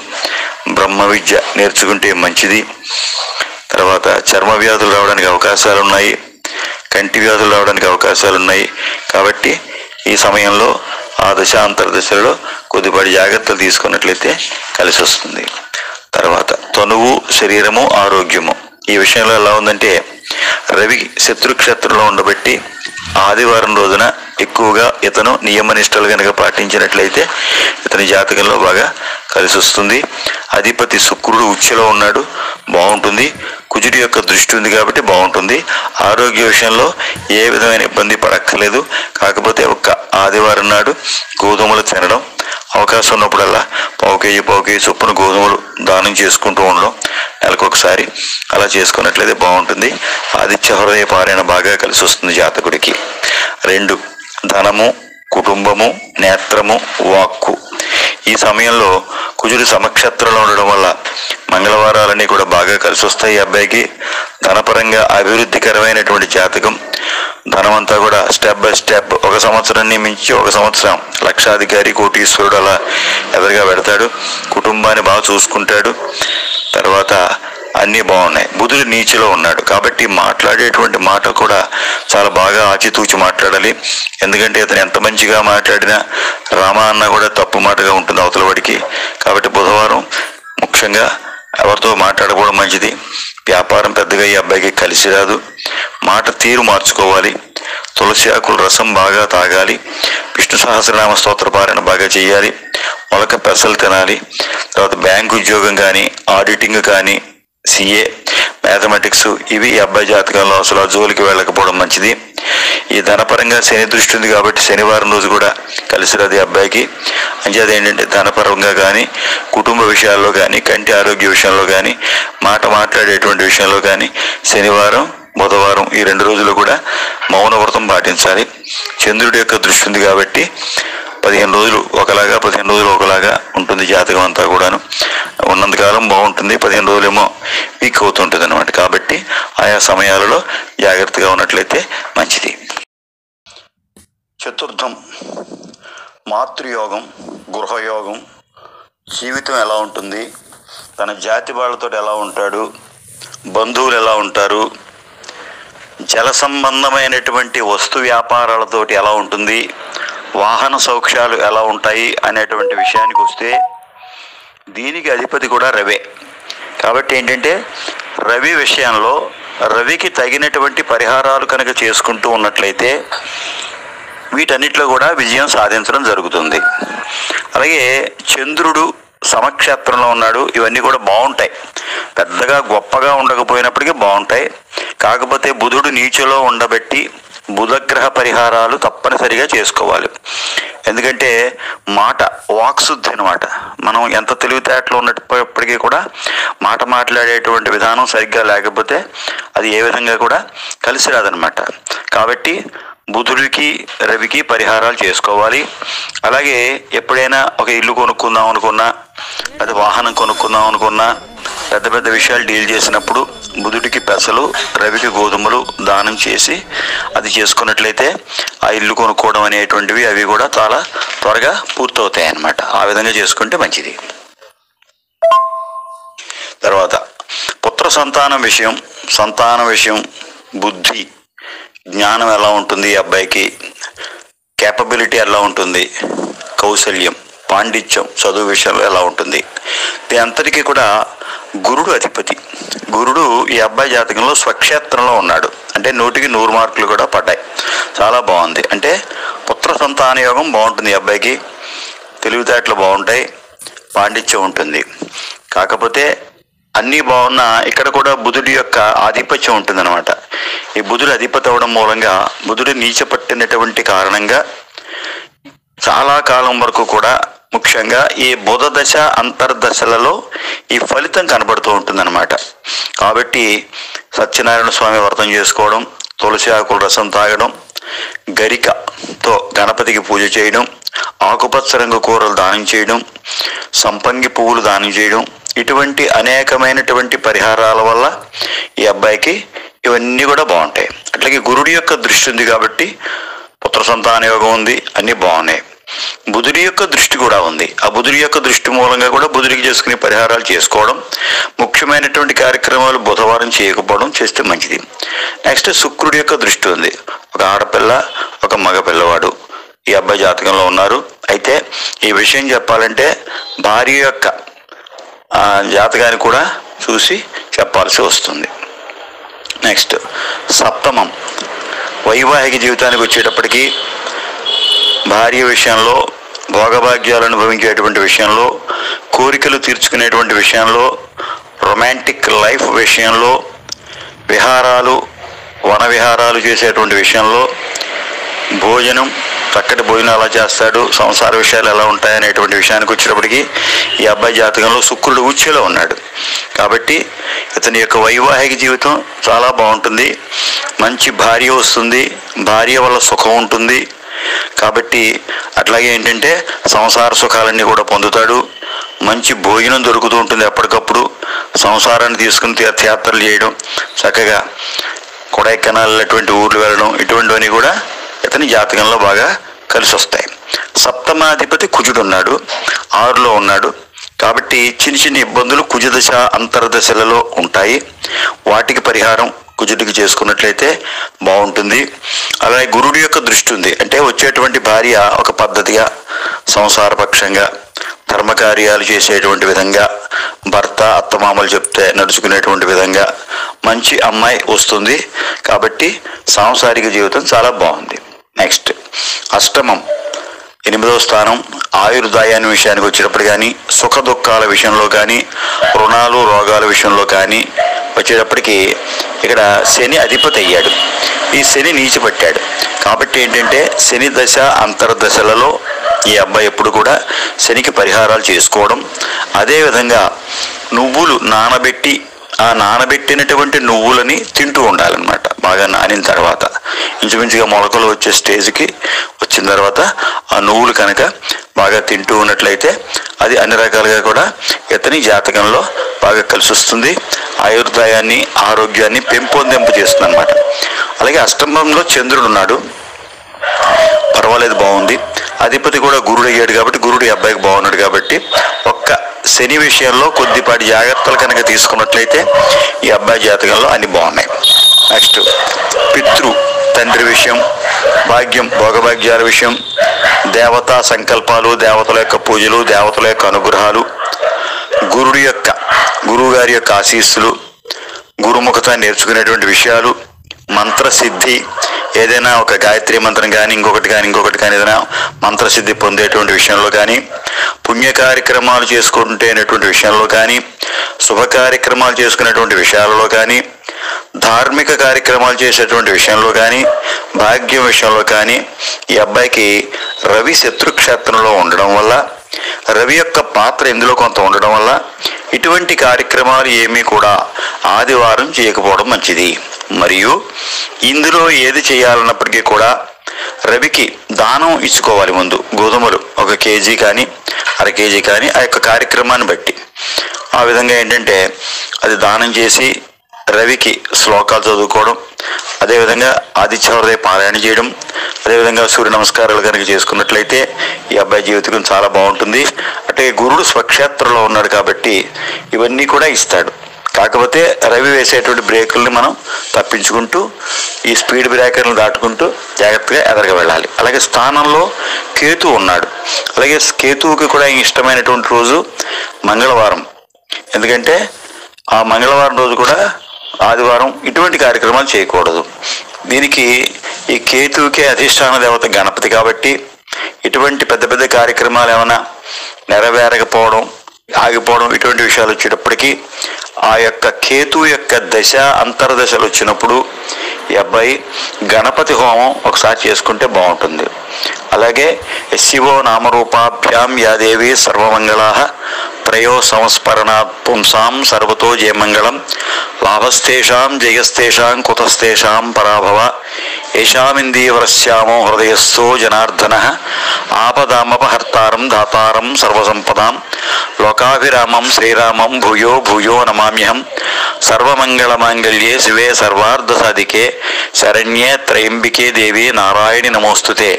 బ్రహ్మ విద్య నేర్చుకుంటే మంచిది. తర్వాత చర్మ వ్యాధులు రావడానికి అవకాశాలు ఉన్నాయి. కంటి వ్యాధులు రావడానికి అవకాశాలు ఉన్నాయి. కాబట్టి ఈ సమయంలో ఆ దశాంతర్దశలో కొద్దిపాటి జాగ్రత్తలు తీసుకున్నట్లయితే కలిసి వస్తుంది. తర్వాత తనువు, శరీరము, ఆరోగ్యము ఈ విషయంలో ఎలా ఉందంటే రవి శత్రుక్షేత్రంలో ఉండబట్టి ఆదివారం రోజున ఎక్కువగా ఇతను నియమనిష్టలు కనుక పాటించినట్లయితే ఇతని జాతకంలో బాగా కలిసి వస్తుంది. అధిపతి శుక్రుడు ఉచ్ఛలో ఉన్నాడు, బాగుంటుంది. కుజుడి యొక్క దృష్టి ఉంది కాబట్టి బాగుంటుంది. ఆరోగ్య విషయంలో ఏ విధమైన ఇబ్బంది పడక్కర్లేదు. కాకపోతే ఒక్క ఆదివారం నాడు గోధుమలు తినడం, అవకాశం ఉన్నప్పుడల్లా పావు కేజీ చొప్పున గోధుమలు దానం చేసుకుంటూ ఉండడం నెలకొకసారి అలా చేసుకున్నట్లయితే బాగుంటుంది. ఆదిత్య హృదయ పారాయణ బాగా కలిసి వస్తుంది జాతకుడికి. 2 ధనము, కుటుంబము, నేత్రము, వాక్కు ఈ సమయంలో కుజుడు సమక్షేత్రంలో ఉండడం వల్ల మంగళవారాలన్నీ కూడా బాగా కలిసి వస్తాయి. ఈ అబ్బాయికి ధనపరంగా అభివృద్ధికరమైనటువంటి జాతకం. ధనమంతా కూడా స్టెప్ బై స్టెప్ ఒక సంవత్సరాన్ని మించి ఒక సంవత్సరం లక్షాధికారి, కోటీశ్వరుడు అలా ఎదురుగా పెడతాడు. కుటుంబాన్ని బాగా చూసుకుంటాడు. తర్వాత అన్నీ బాగున్నాయి. బుధుడు నీచిలో ఉన్నాడు కాబట్టి మాట్లాడేటువంటి మాట కూడా చాలా బాగా ఆచితూచి మాట్లాడాలి. ఎందుకంటే ఇతను ఎంత మంచిగా మాట్లాడినా రామ అన్న కూడా తప్పు మాటగా ఉంటుంది అవతల వాడికి. కాబట్టి బుధవారం ముఖ్యంగా ఎవరితో మాట్లాడకపోవడం మంచిది. వ్యాపారం పెద్దగా ఈ అబ్బాయికి కలిసి రాదు. మాట తీరు మార్చుకోవాలి. తులసి ఆకుల రసం బాగా తాగాలి. విష్ణు సహస్రనామ స్తోత్ర పారాయణ బాగా చేయాలి. మొలక పెసలు తినాలి. తర్వాత బ్యాంకు ఉద్యోగం కానీ, ఆడిటింగ్ కానీ, సిఏ, మ్యాథమెటిక్స్ ఇవి ఈ అబ్బాయి జాతకంలో అసలు ఆ జోలికి వెళ్ళకపోవడం మంచిది. ఈ ధనపరంగా శని దృష్టి ఉంది కాబట్టి శనివారం రోజు కూడా కలిసి రాదు ఈ అబ్బాయికి. అంచేది ఏంటంటే ధనపరంగా కానీ, కుటుంబ విషయాల్లో కానీ, కంటి ఆరోగ్య విషయంలో కానీ, మాట్లాడేటువంటి విషయంలో కానీ శనివారం, బుధవారం ఈ 2 రోజులు కూడా మౌనవ్రతం పాటించాలి. చంద్రుడి యొక్క దృష్టి ఉంది కాబట్టి 15 రోజులు ఒకలాగా 15 రోజులు ఒకలాగా ఉంటుంది జాతకం అంతా కూడాను. ఉన్నంతకాలం బాగుంటుంది, 15 రోజులేమో వీక్ అవుతుంటుంది అనమాట. కాబట్టి ఆయా సమయాలలో జాగ్రత్తగా ఉన్నట్లయితే మంచిది. చతుర్థం మాతృయోగం, గృహయోగం. జీవితం ఎలా ఉంటుంది, తన జాతి వాళ్ళతో ఎలా ఉంటాడు, బంధువులు ఎలా ఉంటారు, జల సంబంధమైనటువంటి వస్తు వ్యాపారాలతోటి ఎలా ఉంటుంది, వాహన సౌఖ్యాలు ఎలా ఉంటాయి అనేటువంటి విషయానికి వస్తే దీనికి అధిపతి కూడా రవే. కాబట్టి ఏంటంటే రవి విషయంలో రవికి తగినటువంటి పరిహారాలు కనుక చేసుకుంటూ ఉన్నట్లయితే వీటన్నిటిలో కూడా విజయం సాధించడం జరుగుతుంది. అలాగే చంద్రుడు సమక్షేత్రంలో ఉన్నాడు. ఇవన్నీ కూడా బాగుంటాయి. పెద్దగా గొప్పగా ఉండకపోయినప్పటికీ బాగుంటాయి. కాకపోతే బుధుడు నీచలో ఉండబట్టి బుధగ్రహ పరిహారాలు తప్పనిసరిగా చేసుకోవాలి. ఎందుకంటే మాట వాక్శుద్ధి అనమాట. మనం ఎంత తెలివితేటలు ఉన్నప్పటికీ కూడా మాట్లాడేటువంటి విధానం సరిగ్గా లేకపోతే అది ఏ విధంగా కూడా కలిసి రాదనమాట. కాబట్టి బుధుడికి రవికి పరిహారాలు చేసుకోవాలి. అలాగే ఎప్పుడైనా ఒక ఇల్లు కొనుక్కుందాం అనుకున్నా, అది వాహనం కొనుక్కుందాం అనుకున్నా, పెద్ద పెద్ద విషయాలు డీల్ చేసినప్పుడు బుధుడికి పెసలు, రవికి గోధుమలు దానం చేసి అది చేసుకున్నట్లయితే ఆ ఇల్లు కొనుక్కోవడం అనేటువంటివి అవి కూడా చాలా త్వరగా పూర్తవుతాయి అన్నమాట. ఆ విధంగా చేసుకుంటే మంచిది. తర్వాత పుత్ర సంతానం విషయం బుద్ధి, జ్ఞానం ఎలా ఉంటుంది, ఈ అబ్బాయికి కేపబిలిటీ ఎలా ఉంటుంది, కౌశల్యం, పాండిత్యం, చదువు విషయంలో ఎలా ఉంటుంది. దీని అంతటికీ కూడా గురుడు అధిపతి. గురుడు ఈ అబ్బాయి జాతకంలో స్వక్షేత్రంలో ఉన్నాడు. అంటే 100కి 100 మార్కులు కూడా పడ్డాయి. చాలా బాగుంది. అంటే పుత్ర సంతాన యోగం బాగుంటుంది ఈ అబ్బాయికి, తెలివితేటలు బాగుంటాయి, పాండిత్యం ఉంటుంది. కాకపోతే అన్నీ బాగున్నా ఇక్కడ కూడా బుధుడి యొక్క ఆధిపత్యం ఉంటుందన్నమాట. ఈ బుధుడు అధిపతి అవడం మూలంగా బుధుడు నీచపట్టినటువంటి కారణంగా చాలా కాలం వరకు కూడా ముఖ్యంగా ఈ బుధ దశ అంతర్దశలలో ఈ ఫలితం కనబడుతూ ఉంటుందన్నమాట. కాబట్టి సత్యనారాయణ స్వామి వ్రతం చేసుకోవడం, తులసి ఆకుల రసం తాగడం, గరికతో గణపతికి పూజ చేయడం, ఆకుపచ్చ రంగు కూరలు దానం చేయడం, సంపంగి పువ్వులు దానం చేయడం, ఇటువంటి అనేకమైనటువంటి పరిహారాల వల్ల ఈ అబ్బాయికి ఇవన్నీ కూడా బాగుంటాయి. అట్లాగే గురుడి యొక్క దృష్టి ఉంది కాబట్టి పుత్ర సంతాన యోగం ఉంది, అన్నీ బాగున్నాయి. బుధుడి యొక్క దృష్టి కూడా ఉంది. ఆ బుధుడి యొక్క దృష్టి మూలంగా కూడా బుధుడికి చేసుకునే పరిహారాలు చేసుకోవడం, ముఖ్యమైనటువంటి కార్యక్రమాలు బుధవారం చేయకపోవడం చేస్తే మంచిది. నెక్స్ట్ శుక్రుడి యొక్క దృష్టి ఉంది. ఒక ఆడపిల్ల, ఒక మగ పిల్లవాడు ఈ అబ్బాయి జాతకంలో ఉన్నారు. అయితే ఈ విషయం చెప్పాలంటే భార్య యొక్క జాతకాన్ని కూడా చూసి చెప్పాల్సి వస్తుంది. నెక్స్ట్ సప్తమం, వైవాహిక జీవితానికి వచ్చేటప్పటికి భార్య విషయంలో, భోగభాగ్యాలు అనుభవించేటువంటి విషయంలో, కోరికలు తీర్చుకునేటువంటి విషయంలో, రొమాంటిక్ లైఫ్ విషయంలో, విహారాలు, వన విహారాలు చేసేటువంటి విషయంలో, భోజనం, చక్కటి భోజనం ఎలా చేస్తాడు, సంసార విషయాలు ఎలా ఉంటాయనేటువంటి విషయానికి వచ్చేటప్పటికి ఈ అబ్బాయి జాతకంలో శుక్రుడు ఉచ్ఛలో ఉన్నాడు. కాబట్టి ఇతని యొక్క వైవాహిక జీవితం చాలా బాగుంటుంది. మంచి భార్య వస్తుంది, భార్య వల్ల సుఖం ఉంటుంది. కాబట్టి అట్లాగే ఏంటంటే సంసార సుఖాలన్నీ కూడా పొందుతాడు. మంచి భోజనం దొరుకుతూ ఉంటుంది ఎప్పటికప్పుడు. సంసారాన్ని తీసుకుని తీర్థయాత్రలు చేయడం, చక్కగా కొడైకెనాల్ అటువంటి ఊర్లు వెళ్ళడం, ఇటువంటివన్నీ కూడా ఇతని జాతకంలో బాగా కలిసి వస్తాయి. సప్తమాధిపతి కుజుడు ఉన్నాడు, 6లో ఉన్నాడు. కాబట్టి చిన్న చిన్న ఇబ్బందులు కుజదశ అంతర్దశలలో ఉంటాయి. వాటికి పరిహారం కుజుడికి చేసుకున్నట్లయితే బాగుంటుంది. అలాగే గురుడి యొక్క దృష్టి ఉంది. అంటే వచ్చేటువంటి భార్య ఒక పద్ధతిగా, సంసారపక్షంగా, ధర్మకార్యాలు చేసేటువంటి విధంగా, భర్త అత్తమామలు చెప్తే నడుచుకునేటువంటి విధంగా మంచి అమ్మాయి వస్తుంది. కాబట్టి సాంసారిక జీవితం చాలా బాగుంది. నెక్స్ట్ అష్టమం, 8వ స్థానం, ఆయుర్దాయాన్ని విషయానికి వచ్చేటప్పుడు కానీ, సుఖ దుఃఖాల విషయంలో కానీ, రుణాలు రోగాల విషయంలో కానీ వచ్చేటప్పటికి ఇక్కడ శని అధిపతి అయ్యాడు. ఈ శని నీచిపట్టాడు. కాబట్టి ఏంటంటే శని దశ అంతర్దశలలో ఈ అబ్బాయి ఎప్పుడు కూడా శనికి పరిహారాలు చేసుకోవడం, అదేవిధంగా నువ్వులు నానబెట్టి ఆ నానబెట్టినటువంటి నువ్వులని తింటూ ఉండాలన్నమాట. బాగా నానిన తర్వాత ఇంచుమించుగా మొలకలు వచ్చే స్టేజ్కి వచ్చిన తర్వాత ఆ నువ్వులు కనుక బాగా తింటూ ఉన్నట్లయితే అది అన్ని రకాలుగా కూడా ఇతని జాతకంలో బాగా కలిసి వస్తుంది. ఆయుర్దాయాన్ని, ఆరోగ్యాన్ని పెంపొందింపు చేస్తుంది అన్నమాట. అలాగే అష్టమంలో చంద్రుడు ఉన్నాడు, పర్వాలేదు, బాగుంది. అధిపతి కూడా గురుడు అయ్యాడు కాబట్టి గురుడు అబ్బాయికి బాగున్నాడు. కాబట్టి ఒక్క శని విషయంలో కొద్దిపాటి జాగ్రత్తలు కనుక తీసుకున్నట్లయితే ఈ అబ్బాయి జాతకంలో అన్ని బాగున్నాయి. నెక్స్ట్ పితృ, తండ్రి విషయం, భాగ్యం, భోగభాగ్యాల విషయం, దేవతా సంకల్పాలు, దేవతల యొక్క పూజలు, దేవతల యొక్క అనుగ్రహాలు, గురువు గారి యొక్క ఆశీస్సులు, గురుముఖత నేర్చుకునేటువంటి విషయాలు, మంత్రసిద్ధి, ఏదైనా ఒక గాయత్రి మంత్రం కానీ ఇంకొకటి కానీ ఏదైనా మంత్రసిద్ధి పొందేటువంటి విషయంలో కానీ, పుణ్య కార్యక్రమాలు చేసుకుంటేటువంటి విషయంలో కానీ, శుభ కార్యక్రమాలు చేసుకునేటువంటి విషయాలలో కానీ, ధార్మిక కార్యక్రమాలు చేసేటువంటి విషయంలో కానీ, భాగ్యం విషయంలో కానీ ఈ అబ్బాయికి రవి శత్రుక్షేత్రంలో ఉండడం వల్ల, రవి యొక్క పాత్ర ఇందులో కొంత ఉండడం వల్ల ఇటువంటి కార్యక్రమాలు ఏమీ కూడా ఆదివారం చేయకపోవడం మంచిది. మరియు ఇందులో ఏది చేయాలన్నప్పటికీ కూడా రవికి దానం ఇచ్చుకోవాలి. ముందు గోధుమలు 1 కేజీ కానీ 1/2 కేజీ కానీ ఆ యొక్క కార్యక్రమాన్ని బట్టి ఆ విధంగా ఏంటంటే అది దానం చేసి రవికి శ్లోకాలు చదువుకోవడం, అదేవిధంగా ఆదిత్య హృదయ పారాయణ చేయడం, అదేవిధంగా సూర్య నమస్కారాలు కనుక చేసుకున్నట్లయితే ఈ అబ్బాయి జీవితం చాలా బాగుంటుంది. అంటే గురుడు స్వక్షేత్రంలో ఉన్నాడు కాబట్టి ఇవన్నీ కూడా ఇస్తాడు. కాకపోతే రవి వేసేటువంటి బ్రేకుల్ని మనం తప్పించుకుంటూ ఈ స్పీడ్ బ్రేకర్లను దాటుకుంటూ జాగ్రత్తగా ఎదరగా వెళ్ళాలి. అలాగే స్థానంలో కేతు ఉన్నాడు. అలాగే కేతువుకి కూడా ఇష్టమైనటువంటి రోజు మంగళవారం. ఎందుకంటే ఆ మంగళవారం రోజు కూడా ఆదివారం ఇటువంటి కార్యక్రమాలు చేయకూడదు. దీనికి ఈ కేతువుకే అధిష్టాన దేవత గణపతి కాబట్టి ఇటువంటి పెద్ద పెద్ద కార్యక్రమాలు ఏమైనా నెరవేరకపోవడం, ఆగిపోవడం ఇటువంటి విషయాలు వచ్చేటప్పటికీ ఆ యొక్క కేతువు యొక్క దశ అంతర్దశలు వచ్చినప్పుడు ఈ అబ్బాయి గణపతి హోమం ఒకసారి చేసుకుంటే బాగుంటుంది. అలాగే శివో నామరూపాభ్యాం యాదేవి సర్వమంగళా ప్రయో సంస్మరణాత్ పుంసాం సర్వతో జయమంగళం లాభస్తేషాం జయస్తేషాం కుతస్తేషాం పరాభవ ఏషామిందీవరస్యామో హృదయస్థో జనార్దన ఆపదామపహర్తారం దాతారం సర్వసంపదాం లోకాభిరామం శ్రీరామం భూయో భూయో నమామ్యహం సర్వమంగళమాంగళ్యే శివే సర్వార్ధసాధికే శరణ్యే త్రయంబికే దేవి నారాయణి నమోస్తుతే.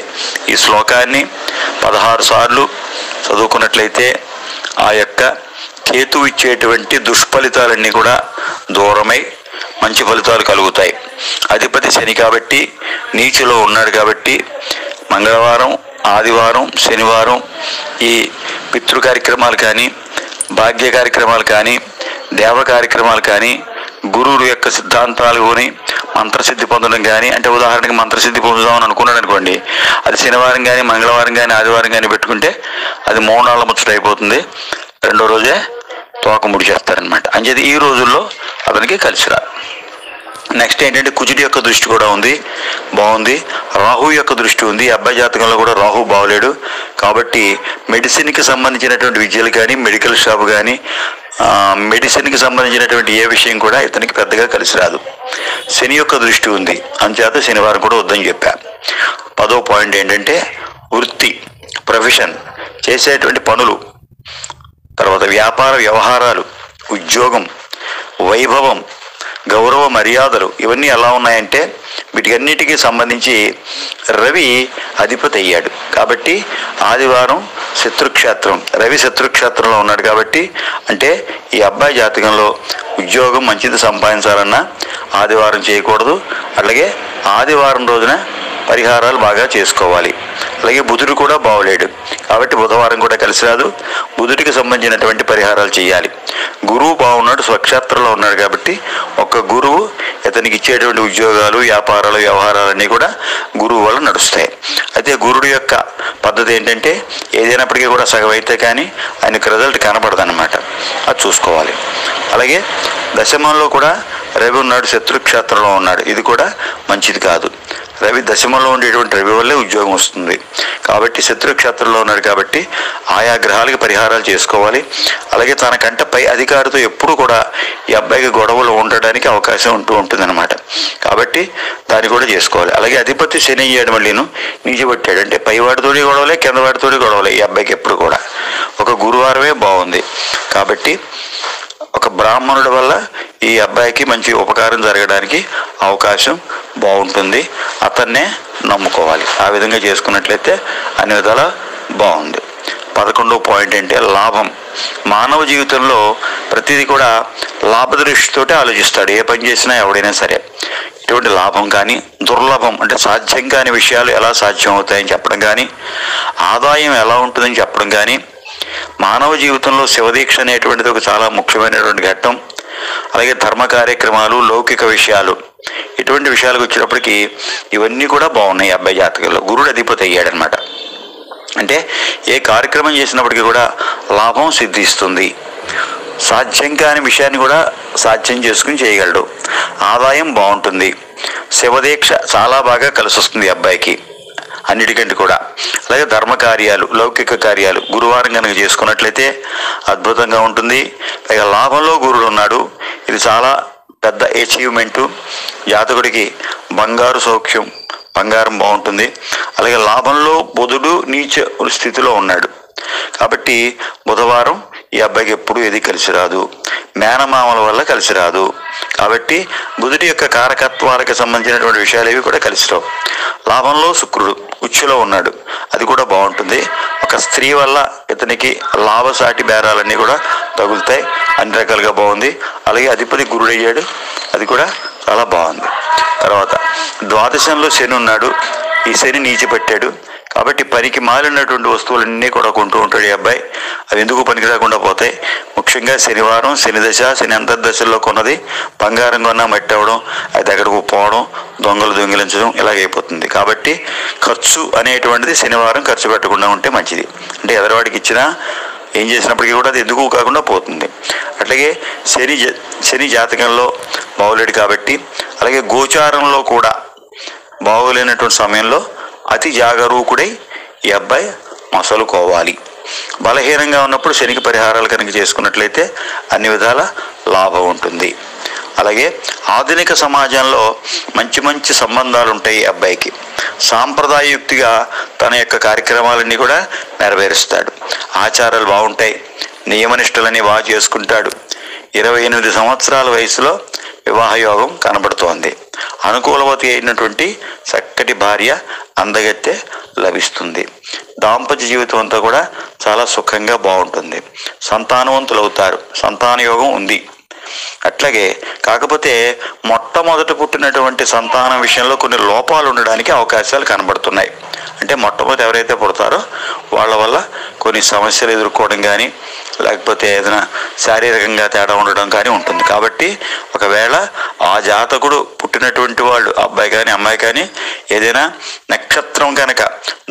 ఈ శ్లోకాన్ని 16 సార్లు చదువుకున్నట్లయితే ఆ యొక్క కేతు ఇచ్చేటువంటి దుష్ఫలితాలన్నీ కూడా దూరమై మంచి ఫలితాలు కలుగుతాయి. అధిపతి శని కాబట్టి నీచులో ఉన్నాడు కాబట్టి మంగళవారం, ఆదివారం, శనివారం ఈ పితృ కార్యక్రమాలు కానీ, భాగ్య కార్యక్రమాలు కానీ, దేవ కార్యక్రమాలు కానీ, గురువుల యొక్క సిద్ధాంతాలు కొని మంత్రసిద్ధి పొందడం కానీ, అంటే ఉదాహరణకి మంత్రసిద్ధి పొందుదామని అనుకున్నాడు అనుకోండి, అది శనివారం కానీ, మంగళవారం కానీ, ఆదివారం కానీ పెట్టుకుంటే అది 3 నాళ్ళ ముచ్చట అయిపోతుంది. 2వ రోజే తోక ముడిచేస్తారనమాట. అంచేది ఈ రోజుల్లో అతనికి కలిసి రా. నెక్స్ట్ ఏంటంటే కుజుడి యొక్క దృష్టి కూడా ఉంది, బాగుంది. రాహు యొక్క దృష్టి ఉంది. అబ్బాయి జాతకంలో కూడా రాహు బాగలేడు కాబట్టి మెడిసిన్కి సంబంధించినటువంటి విద్యలు కానీ, మెడికల్ షాప్ కానీ, మెడిసిన్కి సంబంధించినటువంటి ఏ విషయం కూడా ఇతనికి పెద్దగా కలిసి రాదు. శని యొక్క దృష్టి ఉంది, అంచేత శనివారం కూడా వద్దని చెప్పా. 10వ పాయింట్ ఏంటంటే వృత్తి, ప్రొఫెషన్, చేసేటువంటి పనులు, తర్వాత వ్యాపార వ్యవహారాలు, ఉద్యోగం, వైభవం, గౌరవ మర్యాదలు ఇవన్నీ ఎలా ఉన్నాయంటే వీటికన్నిటికీ సంబంధించి రవి అధిపతి అయ్యాడు కాబట్టి ఆదివారం శత్రుక్షేత్రం, రవి శత్రుక్షేత్రంలో ఉన్నాడు కాబట్టి అంటే ఈ అబ్బాయి జాతకంలో ఉద్యోగం మంచిది సంపాదించాలన్నా ఆదివారం చేయకూడదు. అలాగే ఆదివారం రోజున పరిహారాలు బాగా చేసుకోవాలి. అలాగే బుధుడు కూడా బాగోలేడు కాబట్టి బుధవారం కూడా కలిసి రాదు. బుధుడికి సంబంధించినటువంటి పరిహారాలు చేయాలి. గురువు బాగున్నాడు, స్వక్షేత్రంలో ఉన్నాడు కాబట్టి ఒక గురువు ఇతనికి ఇచ్చేటువంటి ఉద్యోగాలు, వ్యాపారాలు, వ్యవహారాలన్నీ కూడా గురువు వల్ల నడుస్తాయి. అయితే గురుడు యొక్క పద్ధతి ఏంటంటే ఏదైనప్పటికీ కూడా సగం అయితే కానీ ఆయనకు రిజల్ట్ కనపడదన్నమాట, అది చూసుకోవాలి. అలాగే దశమంలో కూడా రవి ఉన్నాడు, శత్రుక్షేత్రంలో ఉన్నాడు, ఇది కూడా మంచిది కాదు. రవి దశమంలో ఉండేటువంటి రవి వల్లే ఉద్యోగం వస్తుంది కాబట్టి శత్రుక్షేత్రంలో ఉన్నాడు కాబట్టి ఆయా గ్రహాలకి పరిహారాలు చేసుకోవాలి. అలాగే తనకంటే పై అధికారితో ఎప్పుడు కూడా ఈ అబ్బాయికి గొడవలు ఉండడానికి అవకాశం ఉంటుందన్నమాట కాబట్టి దాన్ని కూడా చేసుకోవాలి. అలాగే అధిపతి శని అయ్యాడు, మళ్ళీను నీచబట్టాడు అంటే పైవాడితోటి గొడవలే, కింద వాడితోటి గొడవలే. ఈ అబ్బాయికి ఎప్పుడు కూడా ఒక గురువారమే బాగుంది కాబట్టి ఒక బ్రాహ్మణుడి వల్ల ఈ అబ్బాయికి మంచి ఉపకారం జరగడానికి అవకాశం బాగుంటుంది. అతన్నే నమ్ముకోవాలి. ఆ విధంగా చేసుకున్నట్లయితే అన్ని విధాలా బాగుంది. 11వ పాయింట్ అంటే లాభం. మానవ జీవితంలో ప్రతిదీ కూడా లాభదృష్టితోటి ఆలోచిస్తాడు. ఏ పని చేసినా ఎవడైనా సరే ఇటువంటి లాభం కానీ, దుర్లభం అంటే సాధ్యం కాని విషయాలు ఎలా సాధ్యం అవుతాయని చెప్పడం కానీ, ఆదాయం ఎలా ఉంటుందని చెప్పడం కానీ, మానవ జీవితంలో శివదీక్ష అనేటువంటిది ఒక చాలా ముఖ్యమైనటువంటి ఘట్టం. అలాగే ధర్మ కార్యక్రమాలు, లౌకిక విషయాలు, ఇటువంటి విషయాలకు వచ్చేటప్పటికి ఇవన్నీ కూడా బాగున్నాయి. అబ్బాయి జాతకంలో గురుడు అధిపతి అయ్యాడనమాట. అంటే ఏ కార్యక్రమం చేసినప్పటికీ కూడా లాభం సిద్ధిస్తుంది. సాధ్యం కాని విషయాన్ని కూడా సాధ్యం చేసుకుని చేయగలడు. ఆదాయం బాగుంటుంది. శివదీక్ష చాలా బాగా కలిసి వస్తుంది అబ్బాయికి అన్నిటికంటే కూడా. అలాగే ధర్మ కార్యాలు, లౌకిక కార్యాలు గురువారం కనుక చేసుకున్నట్లయితే అద్భుతంగా ఉంటుంది. అలాగే లాభంలో గురుడు ఉన్నాడు, ఇది చాలా పెద్ద అచీవ్మెంటు. జాతకుడికి బంగారు సౌఖ్యం, బంగారం బాగుంటుంది. అలాగే లాభంలో బుధుడు నీచ స్థితిలో ఉన్నాడు కాబట్టి బుధవారం ఈ అబ్బాయికి ఎప్పుడు ఏది కలిసి రాదు. మేనమామల వల్ల కలిసి రాదు కాబట్టి బుధుడి యొక్క కారకత్వాలకు సంబంధించినటువంటి విషయాలు ఏవి కూడా కలిసి రావు. లాభంలో శుక్రుడు ఉచ్చులో ఉన్నాడు, అది కూడా బాగుంటుంది. ఒక స్త్రీ వల్ల ఇతనికి లాభసాటి బేరాలన్నీ కూడా తగులుతాయి. అన్ని రకాలుగా బాగుంది. అలాగే అధిపతి గురుడయ్యాడు, అది కూడా చాలా బాగుంది. తర్వాత ద్వాదశంలో శని ఉన్నాడు. ఈ శని నీచి పెట్టాడు కాబట్టి పనికి మాలినటువంటి వస్తువులన్నీ కూడా కొంటూ ఉంటాడు ఈ అబ్బాయి. అవి ఎందుకు పనికి రాకుండా పోతాయి. ముఖ్యంగా శనివారం, శని దశ, శని అంతర్దశల్లో కొన్నది బంగారం కొన్నా మట్టి అవ్వడం, అది ఎక్కడికి పోవడం, దొంగలు దొంగిలించడం ఇలాగైపోతుంది. కాబట్టి ఖర్చు అనేటువంటిది శనివారం ఖర్చు పెట్టకుండా ఉంటే మంచిది. అంటే ఎదరవాడికి ఇచ్చినా ఏం చేసినప్పటికీ కూడా అది ఎందుకు కాకుండా పోతుంది. అట్లాగే శని జాతకంలో బాగులేడు కాబట్టి, అలాగే గోచారంలో కూడా బాగోలేనటువంటి సమయంలో అతి జాగరూకుడై ఈ అబ్బాయి మసలుకోవాలి. బలహీనంగా ఉన్నప్పుడు శనికి పరిహారాలు కనుక చేసుకున్నట్లయితే అన్ని విధాల లాభం ఉంటుంది. అలాగే ఆధునిక సమాజంలో మంచి మంచి సంబంధాలు ఉంటాయి ఈ అబ్బాయికి. సాంప్రదాయయుక్తిగా తన యొక్క కార్యక్రమాలన్నీ కూడా నెరవేరుస్తాడు. ఆచారాలు బాగుంటాయి, నియమనిష్టలన్నీ బాగా చేసుకుంటాడు. 28 సంవత్సరాల వయసులో వివాహ యోగం కనబడుతోంది. అనుకూలవతి అయినటువంటి చక్కటి భార్య అందగత్తె లభిస్తుంది. దాంపత్య జీవితం అంతా కూడా చాలా సుఖంగా బాగుంటుంది. సంతానవంతులు అవుతారు. సంతాన యోగం ఉంది. అట్లాగే కాకపోతే మొట్టమొదట పుట్టినటువంటి సంతానం విషయంలో కొన్ని లోపాలు ఉండడానికి అవకాశాలు కనబడుతున్నాయి. అంటే మొట్టమొదటి ఎవరైతే పుడతారో వాళ్ళ వల్ల కొన్ని సమస్యలు ఎదుర్కోవడం కానీ, లేకపోతే ఏదైనా శారీరకంగా తేడా ఉండడం కానీ ఉంటుంది. కాబట్టి ఒకవేళ ఆ జాతకుడు పుట్టినటువంటి వాళ్ళు అబ్బాయి కానీ అమ్మాయి కానీ ఏదైనా నక్షత్రం కనుక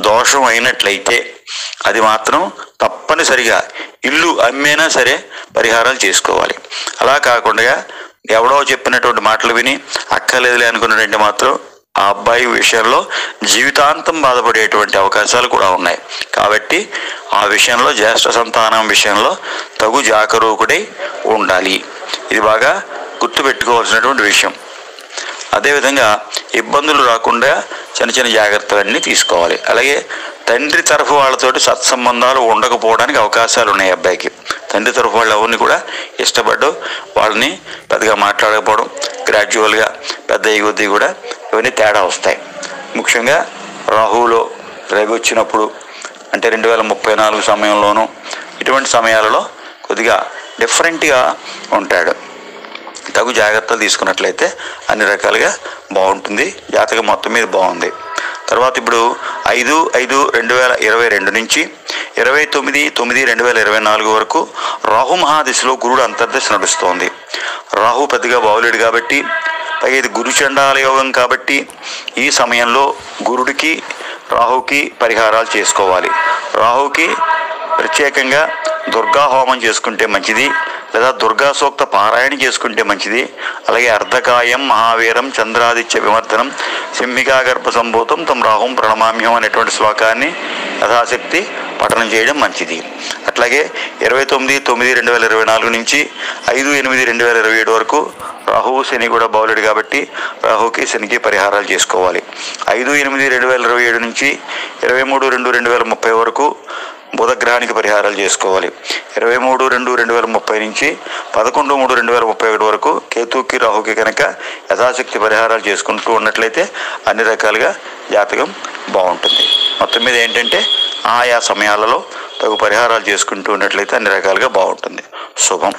దోషం అయినట్లయితే అది మాత్రం తప్పనిసరిగా ఇల్లు అమ్మేనా సరే పరిహారాలు చేసుకోవాలి. అలా కాకుండా ఎవడో చెప్పినటువంటి మాటలు విని అక్కర్లేదులే అనుకున్నటువంటి మాత్రం ఆ అబ్బాయి విషయంలో జీవితాంతం బాధపడేటువంటి అవకాశాలు కూడా ఉన్నాయి. కాబట్టి ఆ విషయంలో జ్యేష్ఠ సంతానం విషయంలో తగు జాగరూకుడై ఉండాలి. ఇది బాగా గుర్తుపెట్టుకోవాల్సినటువంటి విషయం. అదేవిధంగా ఇబ్బందులు రాకుండా చిన్న చిన్న జాగ్రత్తలన్నీ తీసుకోవాలి. అలాగే తండ్రి తరఫు వాళ్ళతోటి సత్సంబంధాలు ఉండకపోవడానికి అవకాశాలు ఉన్నాయి అబ్బాయికి. తండ్రి తరఫు వాళ్ళు ఎవరిని కూడా ఇష్టపడ్డు వాళ్ళని పెద్దగా మాట్లాడకపోవడం, గ్రాడ్యువల్గా పెద్ద కొద్దీ కూడా ఇవన్నీ తేడా వస్తాయి. ముఖ్యంగా రాహులో రవి వచ్చినప్పుడు అంటే 2034 సమయంలోనూ ఇటువంటి సమయాలలో కొద్దిగా డిఫరెంట్గా ఉంటాడు. తగు జాగ్రత్తలు తీసుకున్నట్లయితే అన్ని రకాలుగా బాగుంటుంది. జాతకం మొత్తం మీద బాగుంది. తర్వాత ఇప్పుడు 5/5/2022 నుంచి 29/9/2024 వరకు రాహు మహాదశలో గురుడు అంతర్దశ నడుస్తోంది. రాహు పెద్దగా బాగులేడు కాబట్టి, పైగా ఇది గురుచండాల యోగం కాబట్టి ఈ సమయంలో గురుడికి రాహుకి పరిహారాలు చేసుకోవాలి. రాహుకి ప్రత్యేకంగా దుర్గా హోమం చేసుకుంటే మంచిది, లేదా దుర్గా సూక్త పారాయణ చేసుకుంటే మంచిది. అలాగే అర్ధకాయం మహావీరం చంద్రాదిత్య విమర్దనం సింహికా గర్భ సంభూతం తమ రాహుం ప్రణమామ్యం అనేటువంటి శ్లోకాన్ని యథాశక్తి పఠనం చేయడం మంచిది. అట్లాగే 29/9/2024 నుంచి 5/8/2027 వరకు రాహువు శని కూడా బాగులేడు కాబట్టి రాహుకి శనికి పరిహారాలు చేసుకోవాలి. 5/8/2027 నుంచి 23/2/2030 వరకు బుధగ్రహానికి పరిహారాలు చేసుకోవాలి. 23/2/2030 నుంచి 11/3/2031 వరకు కేతుకి రాహుకి కనుక యథాశక్తి పరిహారాలు చేసుకుంటూ ఉన్నట్లయితే అన్ని రకాలుగా జాతకం బాగుంటుంది. మొత్తం మీద ఏంటంటే ఆయా సమయాలలో తగు పరిహారాలు చేసుకుంటూ ఉన్నట్లయితే అన్ని రకాలుగా బాగుంటుంది. శుభం.